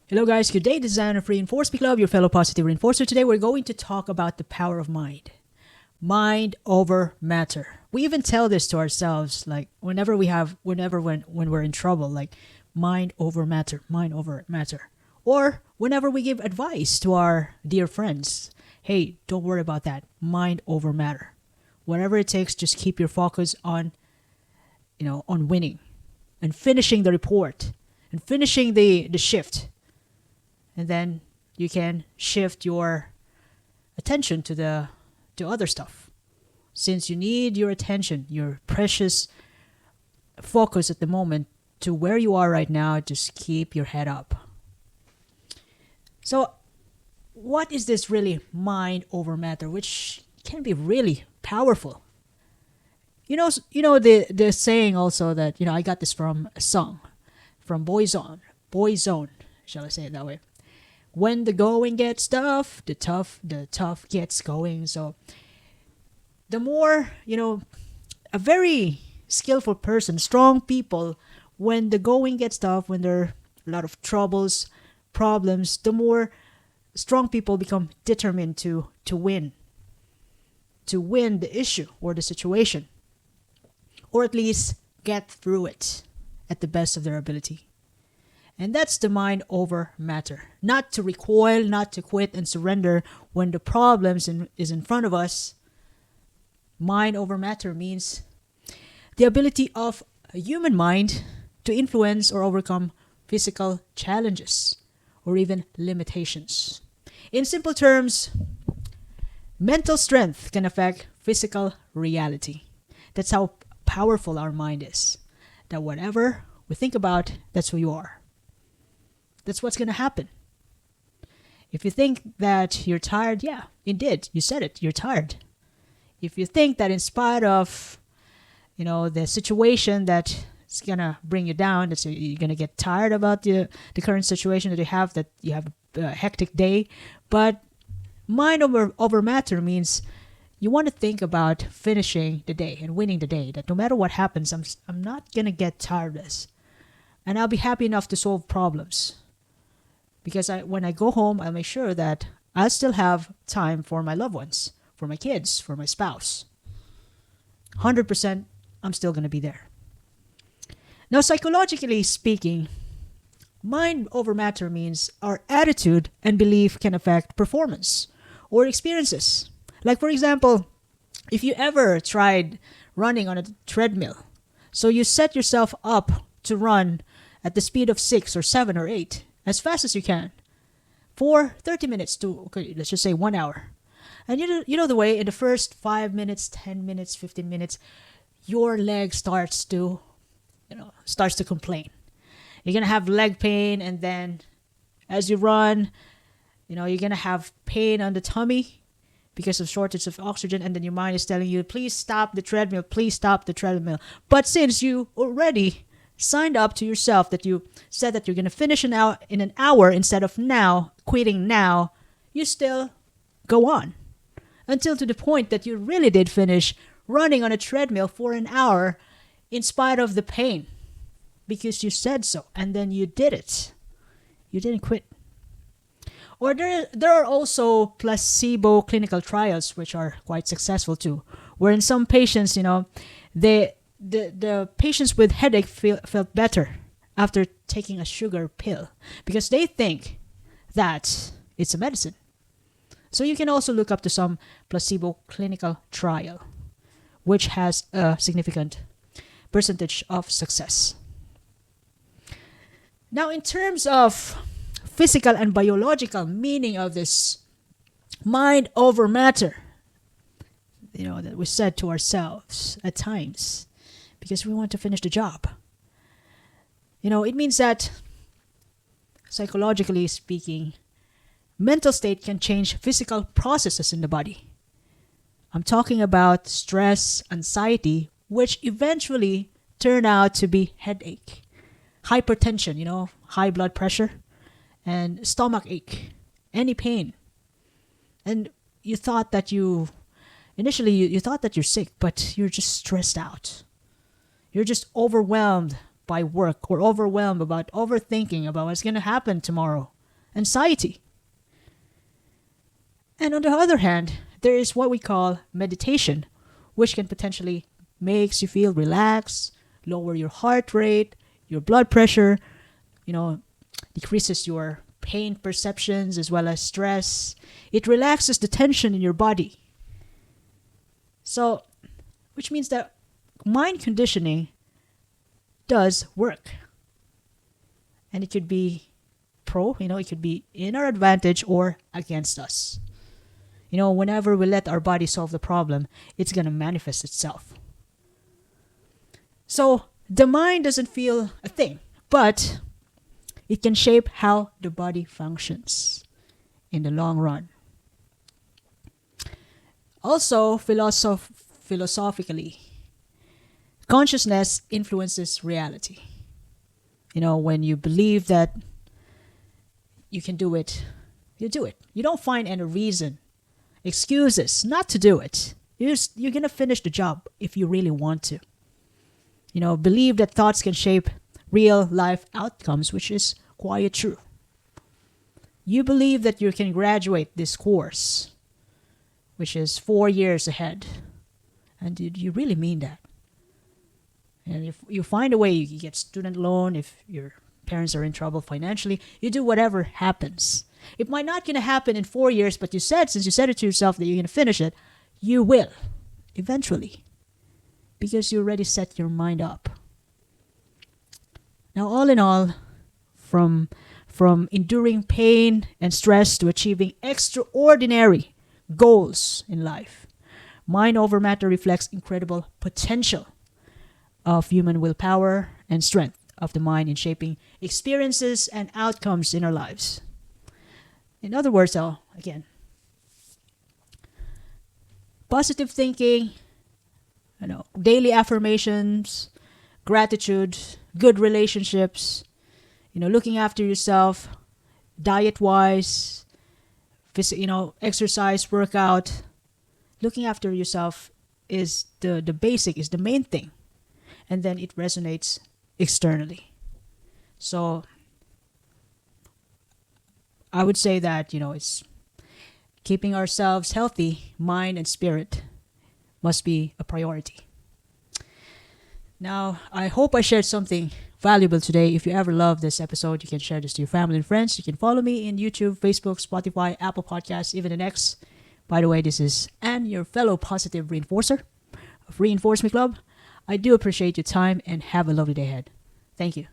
Hello guys, good day. This is Anna Free Reinforcement Club, your fellow positive reinforcer. Today we're going to talk about the power of mind. Mind over matter. We even tell this to ourselves, like when we're in trouble, like mind over matter, mind over matter. Or whenever we give advice to our dear friends, hey, don't worry about that. Mind over matter. Whatever it takes, just keep your focus on winning and finishing the report and finishing the shift, and then you can shift your attention to other stuff. Since you need your attention, your precious focus at the moment to where you are right now, just keep your head up. So, what is this really mind over matter, which can be really powerful? The saying also that I got this from a song, from Boyzone, shall I say it that way? When the going gets tough, the tough gets going. So the more, a very skillful person, strong people, when the going gets tough, when there are a lot of troubles, problems, the more strong people become determined to win the issue or the situation, or at least get through it at the best of their ability. And that's the mind over matter. Not to recoil, not to quit and surrender when the problems is in front of us. Mind over matter means the ability of a human mind to influence or overcome physical challenges or even limitations. In simple terms, mental strength can affect physical reality. That's how powerful our mind is. That whatever we think about, that's who you are. That's what's going to happen. If you think that you're tired, yeah, indeed, you said it, you're tired. If you think that in spite of, the situation that is going to bring you down, that you're going to get tired about the current situation that you have a hectic day, but mind over matter means you want to think about finishing the day and winning the day, that no matter what happens, I'm not going to get tired of this. And I'll be happy enough to solve problems. Because when I go home, I'll make sure that I still have time for my loved ones, for my kids, for my spouse. 100%, I'm still going to be there. Now, psychologically speaking, mind over matter means our attitude and belief can affect performance or experiences. Like, for example, if you ever tried running on a treadmill, so you set yourself up to run at the speed of 6 or 7 or 8, as fast as you can, for 30 minutes to, okay, let's just say 1 hour. And you know the way, in the first 5 minutes, 10 minutes, 15 minutes, your leg starts to complain. You're going to have leg pain, and then as you run, you're going to have pain on the tummy because of shortage of oxygen, and then your mind is telling you, please stop the treadmill, please stop the treadmill. But since you already signed up to yourself, that you said that you're going to finish in an hour instead of quitting now, you still go on until to the point that you really did finish running on a treadmill for an hour in spite of the pain, because you said so, and then you did it. You didn't quit. Or there are also placebo clinical trials which are quite successful too, wherein some patients, the patients with headache felt better after taking a sugar pill because they think that it's a medicine. So you can also look up to some placebo clinical trial, which has a significant percentage of success. Now, in terms of physical and biological meaning of this mind over matter, that we said to ourselves at times, because we want to finish the job. It means that, psychologically speaking, mental state can change physical processes in the body. I'm talking about stress, anxiety, which eventually turn out to be headache, hypertension, high blood pressure, and stomach ache, any pain. And you thought that initially you thought that you're sick, but you're just stressed out. You're just overwhelmed by work or overwhelmed about overthinking about what's going to happen tomorrow. anxiety. And on the other hand, there is what we call meditation, which can potentially makes you feel relaxed, lower your heart rate, your blood pressure, you know, decreases your pain perceptions as well as stress. It relaxes the tension in your body. So, which means that mind conditioning does work. And it could be it could be in our advantage or against us. Whenever we let our body solve the problem, it's going to manifest itself. So, the mind doesn't feel a thing, but it can shape how the body functions in the long run. Also, philosophically, consciousness influences reality. When you believe that you can do it, you do it. You don't find any reason, excuses not to do it. You're going to finish the job if you really want to. Believe that thoughts can shape real life outcomes, which is quite true. You believe that you can graduate this course, which is 4 years ahead. And do you really mean that? And if you find a way, you get student loan, if your parents are in trouble financially, you do whatever happens. It might not going to happen in 4 years, but since you said it to yourself that you're going to finish it, you will eventually. Because you already set your mind up. Now, all in all, from enduring pain and stress to achieving extraordinary goals in life, mind over matter reflects incredible potential of human willpower and strength of the mind in shaping experiences and outcomes in our lives. In other words, again, positive thinking, daily affirmations, gratitude, good relationships, looking after yourself, diet-wise, exercise, workout. Looking after yourself is the basic, is the main thing. And then it resonates externally. So I would say that, it's keeping ourselves healthy, mind and spirit, must be a priority. Now, I hope I shared something valuable today. If you ever love this episode, you can share this to your family and friends. You can follow me in YouTube, Facebook, Spotify, Apple Podcasts, even the X. By the way, this is Anne, your fellow positive reinforcer of Reinforce Me Club. I do appreciate your time and have a lovely day ahead. Thank you.